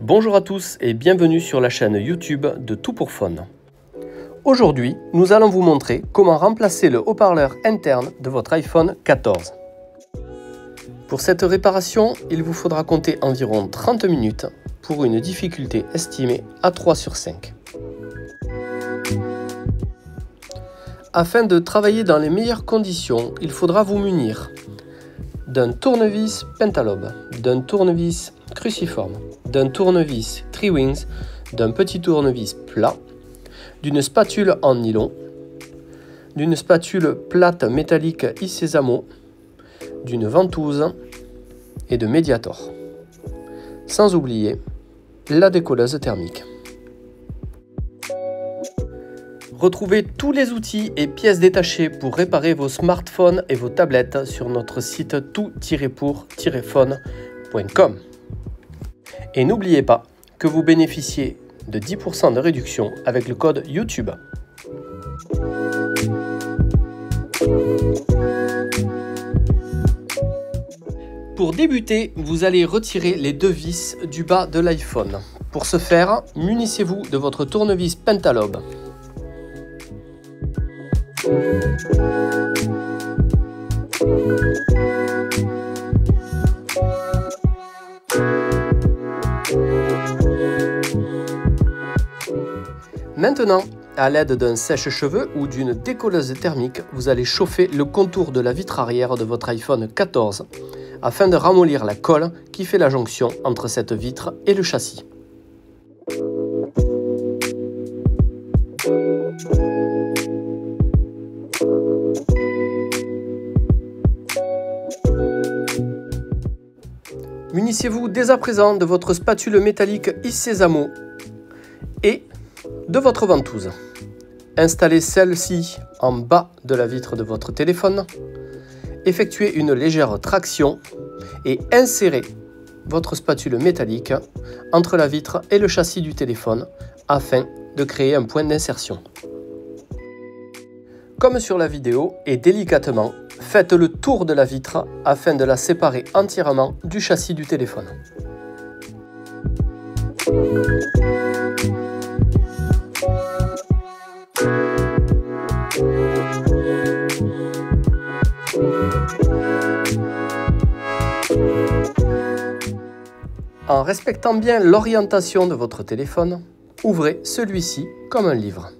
Bonjour à tous et bienvenue sur la chaîne YouTube de Tout pour Phone. Aujourd'hui, nous allons vous montrer comment remplacer le haut-parleur interne de votre iPhone 14. Pour cette réparation, il vous faudra compter environ 30 minutes pour une difficulté estimée à 3 sur 5. Afin de travailler dans les meilleures conditions, il faudra vous munir d'un tournevis pentalobe, d'un tournevis cruciforme, d'un tournevis Triwings, d'un petit tournevis plat, d'une spatule en nylon, d'une spatule plate métallique Isesamo, d'une ventouse et de Mediator. Sans oublier la décolleuse thermique. Retrouvez tous les outils et pièces détachées pour réparer vos smartphones et vos tablettes sur notre site tout-pour-phone.com. Et n'oubliez pas que vous bénéficiez de 10% de réduction avec le code YouTube. Pour débuter, vous allez retirer les deux vis du bas de l'iPhone. Pour ce faire, munissez-vous de votre tournevis pentalobe. Maintenant, à l'aide d'un sèche-cheveux ou d'une décolleuse thermique, vous allez chauffer le contour de la vitre arrière de votre iPhone 14 afin de ramollir la colle qui fait la jonction entre cette vitre et le châssis. Munissez-vous dès à présent de votre spatule métallique Isesamo et de votre ventouse. Installez celle-ci en bas de la vitre de votre téléphone. Effectuez une légère traction et insérez votre spatule métallique entre la vitre et le châssis du téléphone afin de créer un point d'insertion. Comme sur la vidéo, et délicatement, faites le tour de la vitre afin de la séparer entièrement du châssis du téléphone. En respectant bien l'orientation de votre téléphone, ouvrez celui-ci comme un livre.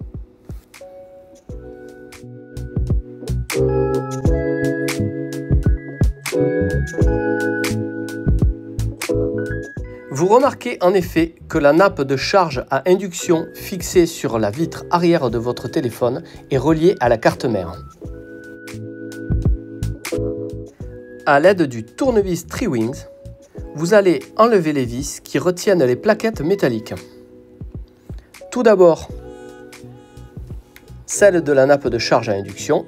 Vous remarquez en effet que la nappe de charge à induction fixée sur la vitre arrière de votre téléphone est reliée à la carte mère. À l'aide du tournevis Triwings, vous allez enlever les vis qui retiennent les plaquettes métalliques. Tout d'abord, celle de la nappe de charge à induction.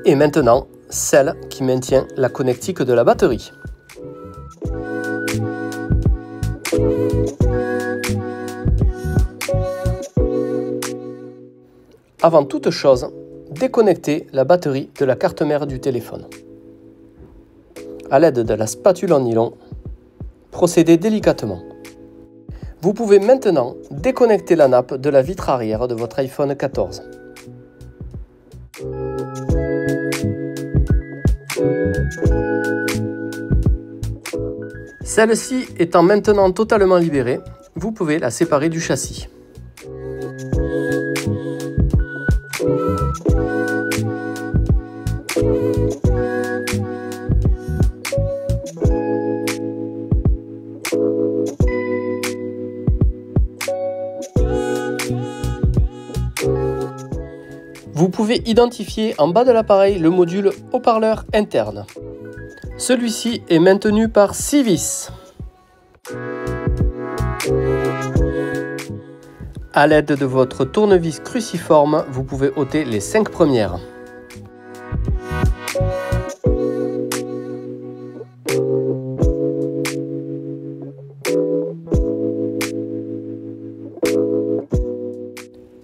Et maintenant, celle qui maintient la connectique de la batterie. Avant toute chose, déconnectez la batterie de la carte mère du téléphone. À l'aide de la spatule en nylon, procédez délicatement. Vous pouvez maintenant déconnecter la nappe de la vitre arrière de votre iPhone 14. Celle-ci étant maintenant totalement libérée, vous pouvez la séparer du châssis. Vous pouvez identifier en bas de l'appareil le module haut-parleur interne. Celui-ci est maintenu par 6 vis. À l'aide de votre tournevis cruciforme, vous pouvez ôter les 5 premières.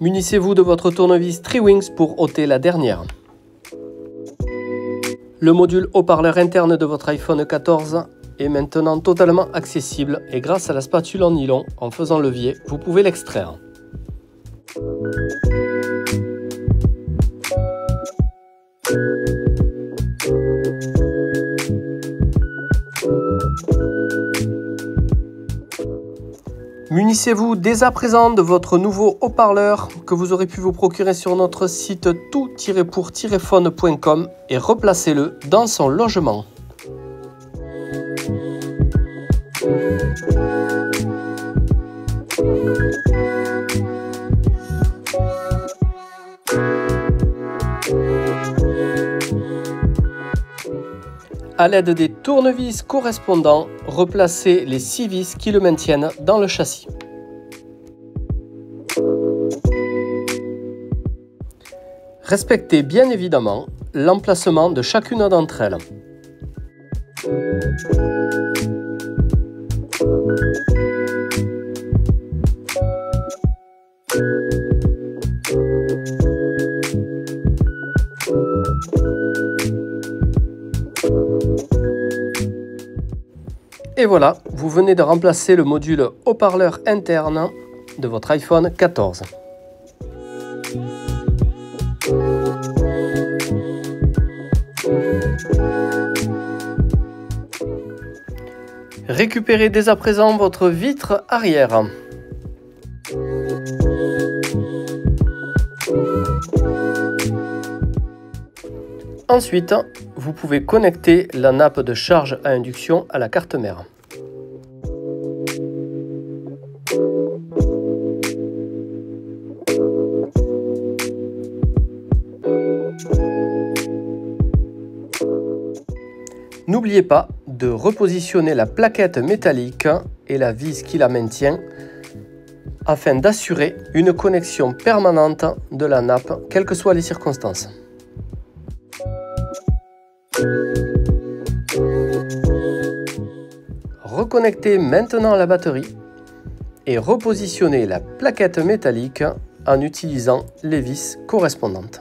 Munissez-vous de votre tournevis Triwings pour ôter la dernière. Le module haut-parleur interne de votre iPhone 14 est maintenant totalement accessible et grâce à la spatule en nylon en faisant levier, vous pouvez l'extraire. Munissez-vous dès à présent de votre nouveau haut-parleur que vous aurez pu vous procurer sur notre site tout-pour-phone.com et replacez-le dans son logement. A l'aide des tournevis correspondants, replacez les 6 vis qui le maintiennent dans le châssis. Respectez bien évidemment l'emplacement de chacune d'entre elles. Et voilà, vous venez de remplacer le module haut-parleur interne de votre iPhone 14. Récupérez dès à présent votre vitre arrière. Ensuite, vous pouvez connecter la nappe de charge à induction à la carte mère. N'oubliez pas de repositionner la plaquette métallique et la vis qui la maintient afin d'assurer une connexion permanente de la nappe, quelles que soient les circonstances. Reconnectez maintenant la batterie et repositionnez la plaquette métallique en utilisant les vis correspondantes.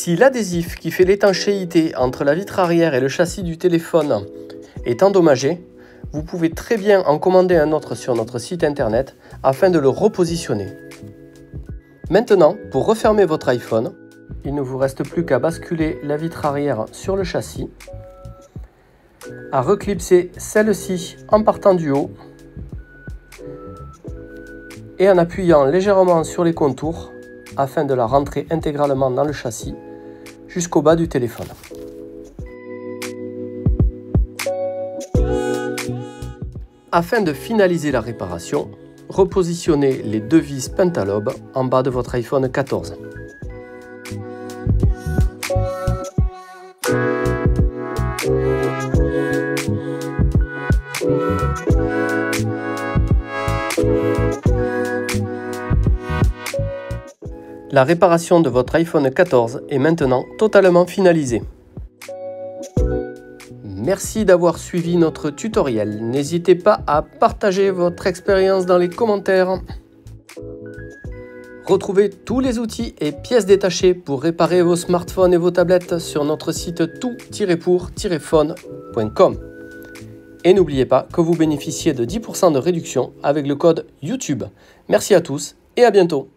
Si l'adhésif qui fait l'étanchéité entre la vitre arrière et le châssis du téléphone est endommagé, vous pouvez très bien en commander un autre sur notre site internet afin de le repositionner. Maintenant, pour refermer votre iPhone, il ne vous reste plus qu'à basculer la vitre arrière sur le châssis, à reclipser celle-ci en partant du haut et en appuyant légèrement sur les contours afin de la rentrer intégralement dans le châssis jusqu'au bas du téléphone. Afin de finaliser la réparation, repositionnez les 2 vis Pentalobe en bas de votre iPhone 14. La réparation de votre iPhone 14 est maintenant totalement finalisée. Merci d'avoir suivi notre tutoriel. N'hésitez pas à partager votre expérience dans les commentaires. Retrouvez tous les outils et pièces détachées pour réparer vos smartphones et vos tablettes sur notre site tout-pour-phone.com. Et n'oubliez pas que vous bénéficiez de 10% de réduction avec le code YouTube. Merci à tous et à bientôt.